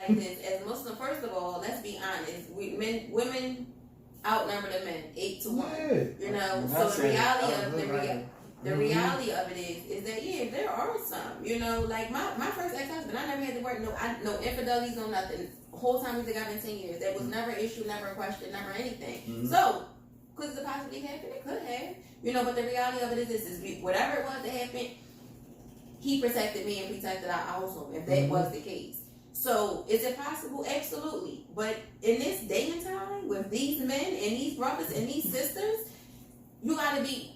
like this. As Muslim, first of all, let's be honest. Women outnumber the men 8-1. You know, so the reality of it is that there are some. You know, like my first ex-husband, I never had to work no infidelities, no nothing. The whole time we together in 10 years, there was never an issue, never a question, never anything. Mm-hmm. So could it possibly happen? It could have. You know, but the reality of it is this: is whatever it was that happened, he protected me and protected our household. If that was the case. So, is it possible? Absolutely. But in this day and time, with these men and these brothers and these sisters, you got to be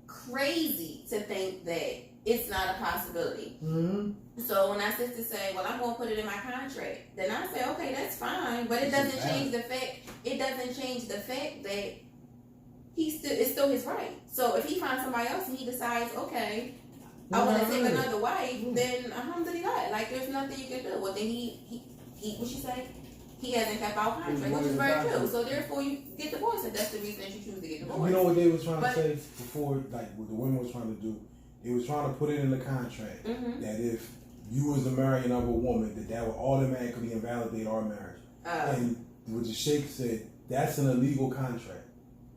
crazy to think that it's not a possibility. Mm-hmm. So, when our sisters say, well, I'm going to put it in my contract, then I say, okay, that's fine. But it doesn't change the fact, that it's still his right. So, if he finds somebody else and he decides, okay, I want to take another wife, then alhamdulillah, like there's nothing you can do. Well, then he what you say? He hasn't kept our contract, which is very true. So therefore, you get divorced, and that's the reason that you choose to get divorced. You know what they was trying to say before, like what the women was trying to do? They was trying to put it in the contract that if you was to marry another woman, that would automatically invalidate our marriage. And what the sheikh said, that's an illegal contract.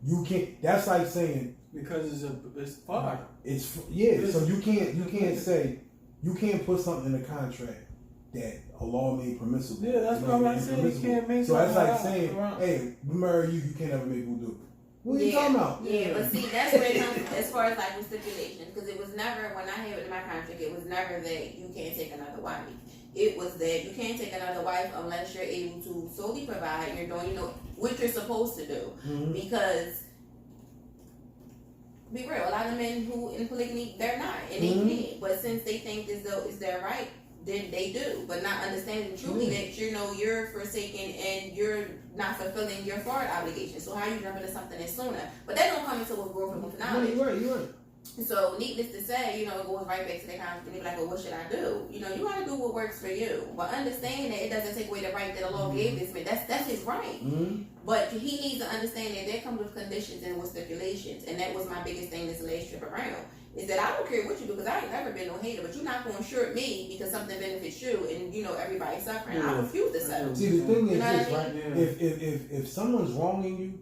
You can't. That's like saying. Because it's far. So you can't say you can't put something in the contract that Allah made permissible. Yeah, that's what I'm saying. You can't make. So that's like saying, hey, we marry you can't ever make wudu. What are you talking about? Yeah, but see, that's where it comes as far as like with stipulations, because it was never, when I had it in my contract, it was never that you can't take another wife. It was that you can't take another wife unless you're able to solely provide. You're doing, what you're supposed to do, because. Be real, a lot of men who in polygamy, they're not, and they can't. But since they think as though it's their right, then they do. But not understanding truly that you're forsaken and you're not fulfilling your foreign obligation. So how you jump into something that's sooner? But that don't come until we're growing with knowledge. You're right. So needless to say, it goes right back to that kind of thing. Like, well, what should I do? You gotta do what works for you. But understand that it doesn't take away the right that Allah gave this man. That's his right. But he needs to understand that there comes with conditions and with stipulations. And that was my biggest thing this relationship around. Is that I don't care what you do, because I ain't never been no hater, but you're not going to short me because something benefits you and everybody's suffering. I refuse to settle. See, the thing is this, right? If someone's wronging you,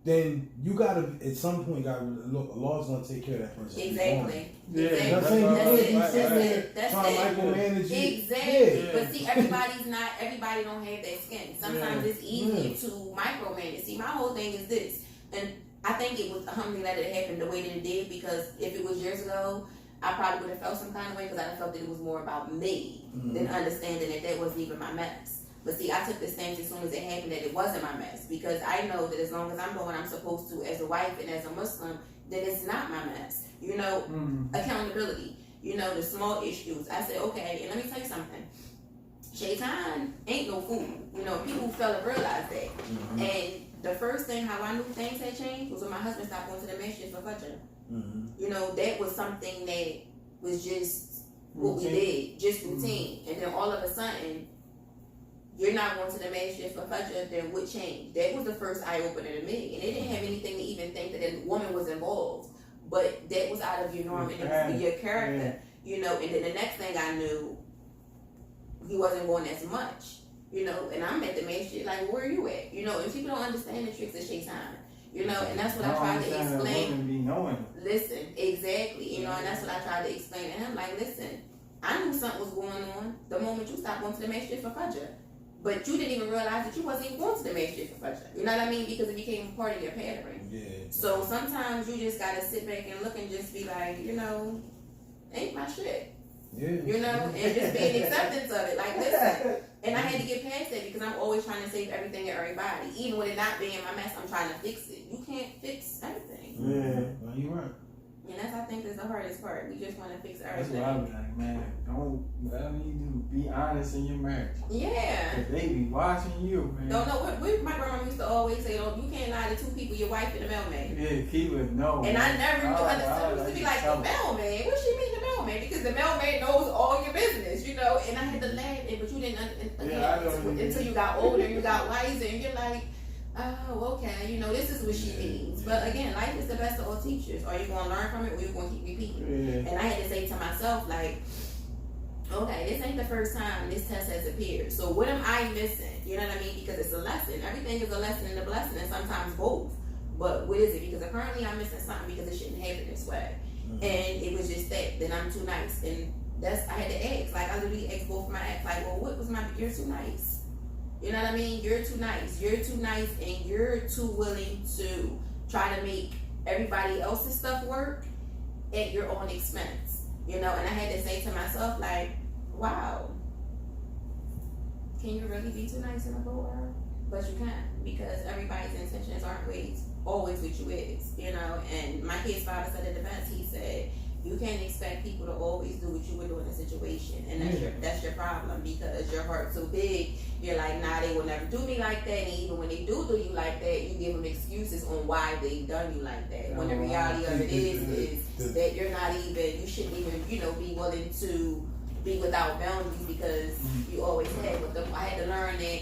then you gotta at some point Allah's gonna take care of that person. Exactly. That's it. Trying to micromanage you. Exactly. Yeah. But see, everybody don't have that skin. Sometimes it's easier to micromanage. See, my whole thing is this, and I think it was alhamdulillah that it happened the way that it did, because if it was years ago, I probably would have felt some kind of way, because I felt that it was more about me than understanding that wasn't even my mess. But see, I took the stance as soon as it happened that it wasn't my mess, because I know that as long as I'm doing what I'm supposed to as a wife and as a Muslim, then it's not my mess. Accountability, the small issues. I said, okay, and let me tell you something. Shaitan ain't no fool. People fail to realize that. And the first thing how I knew things had changed was when my husband stopped going to the masjid for Fajr. That was something that was just what we did, just routine. And then all of a sudden, you're not going to the masjid for Fajr, then what changed? That was the first eye-opener to me. And it didn't have anything to even think that a woman was involved. But that was out of your norm and your character, And then the next thing I knew, he wasn't going as much, And I'm at the masjid, like, where are you at? And people don't understand the tricks of shaitan. And that's what I tried to explain. Listen, exactly, and that's what I tried to explain to him. Like, listen, I knew something was going on the moment you stopped going to the masjid for Fajr. But you didn't even realize that you wasn't even going to the masjid for Fajr. You know what I mean? Because it became part of your pattern. Yeah. So sometimes you just got to sit back and look and just be like, ain't my shit. Yeah. And just be an acceptance of it. Like, listen. And I had to get past that, because I'm always trying to save everything and everybody. Even with it not being my mess, I'm trying to fix it. You can't fix everything. Yeah. No, you're right. And that's, I think, that's the hardest part. We just want to fix everything. That's what I be like, man. Whatever you do, be honest in your marriage. Yeah. Because they be watching you, man. Don't know what my grandma used to always say, you can't lie to two people, your wife and the mailman. Yeah, keep it, no. And I never understood. It used to be like, the mailman? What she mean, the mailman? Because the mailman knows all your business, And I had to laugh, but you didn't, until you got older, you got wiser, and you're like, oh, okay, this is what she means. But again, life is the best of all teachers. Are you going to learn from it, or are you going to keep repeating? Yeah. And I had to say to myself, like, okay, this ain't the first time this test has appeared. So what am I missing? You know what I mean? Because it's a lesson. Everything is a lesson and a blessing, and sometimes both. But what is it? Because apparently I'm missing something because it shouldn't happen this way. And it was just that I'm too nice. And I had to ask. Like, I literally asked both of my ex, like, well, what was you're too nice. You know what I mean? You're too nice. You're too nice, and you're too willing to try to make everybody else's stuff work at your own expense. You know, and I had to say to myself, like, wow, can you really be too nice in the whole world? But you can't, because everybody's intentions aren't always what you is, you know. And my kid's father said it the best. He said, you can't expect people to always do what you would do in a situation, and that's your problem, because your heart's so big. You're like, nah, they will never do me like that. And even when they do you like that, you give them excuses on why they done you like that. When the reality of it is that you're not even, you shouldn't even, you know, be willing to be without boundaries, because you always had with them. I had to learn that.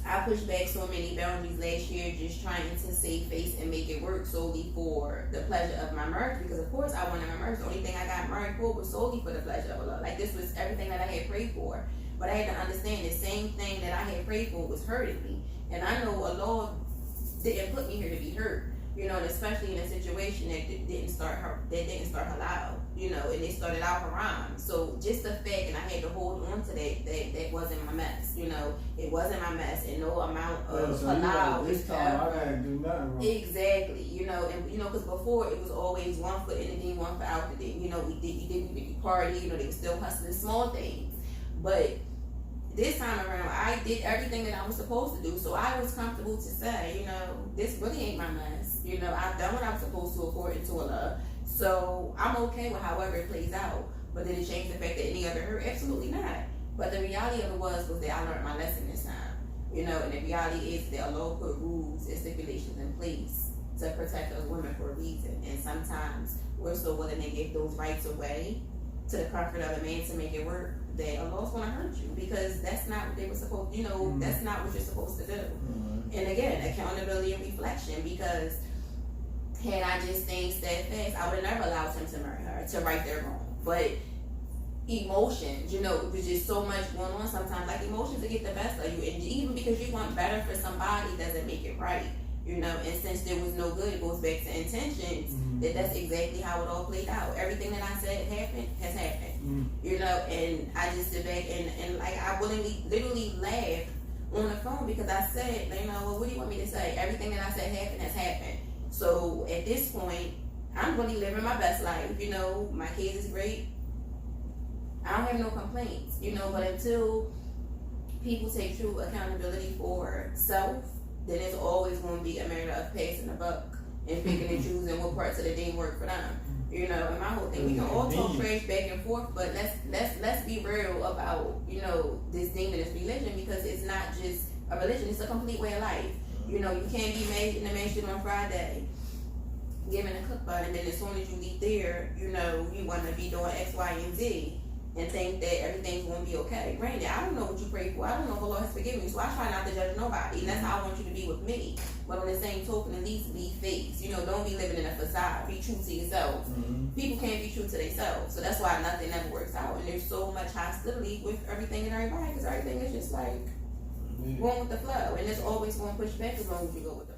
I pushed back so many boundaries last year, just trying to save face and make it work solely for the pleasure of my marriage. Because of course I wanted my marriage. The only thing I got married for was solely for the pleasure of Allah. Like, this was everything that I had prayed for. But I had to understand the same thing that I had prayed for was hurting me. And I know Allah didn't put me here to be hurt. You know, and especially in a situation that didn't start halal, you know, and it started out haram. So just the fact, and I had to hold on to that wasn't my mess, you know, it wasn't my mess, and no amount of halal. This time I gotta do nothing wrong. Exactly, you know, and you know, because before it was always one foot in the ding, one foot out the ding. You know, we did party, you know, they were still hustling small things, but this time around, I did everything that I was supposed to do, so I was comfortable to say, you know, this really ain't my mess. You know, I've done what I'm supposed to according to Allah, so I'm okay with however it plays out. But did it change the fact that any other hurt? Absolutely not. But the reality of it was that I learned my lesson this time. You know, and the reality is that Allah put rules and stipulations in place to protect us women for a reason. And sometimes we're so willing to give those rights away to the comfort of a man to make it work, that Allah's going to hurt you, because that's not what they were supposed, you know, that's not what you're supposed to do. And again, accountability and reflection, because had I just stayed steadfast, I would have never allowed him to marry her, to right their wrong. But emotions, you know, there's just so much going on sometimes, like emotions will get the best of you, and even because you want better for somebody doesn't make it right. You know, and since there was no good, it goes back to intentions. That's exactly how it all played out. Everything that I said has happened. You know, and I just sit back and like I literally laughed on the phone, because I said, you know, well, what do you want me to say? Everything that I said has happened. So at this point, I'm really living my best life. You know, my kids is great. I don't have no complaints. You know, but until people take true accountability for self, then it's always going to be a matter of passing the buck and picking and choosing what parts of the day work for them. You know, and my whole thing, we can all talk trash back and forth, but let's be real about, you know, this thing and this religion, because it's not just a religion, it's a complete way of life. You know, you can't be made in the mansion on Friday, giving a cookbook, and then as soon as you leave there, you know, you want to be doing X, Y, and Z, and think that everything's going to be okay. Granted, I don't know what you pray for. I don't know if the Lord has forgiven me, so I try not to judge nobody. And that's how I want you to be with me. But on the same token, at least be fakes. You know, don't be living in a facade. Be true to yourself. People can't be true to themselves. So that's why nothing ever works out. And there's so much hostility with everything and everybody, because everything is just like going with the flow. And it's always going to push back as long as you go with the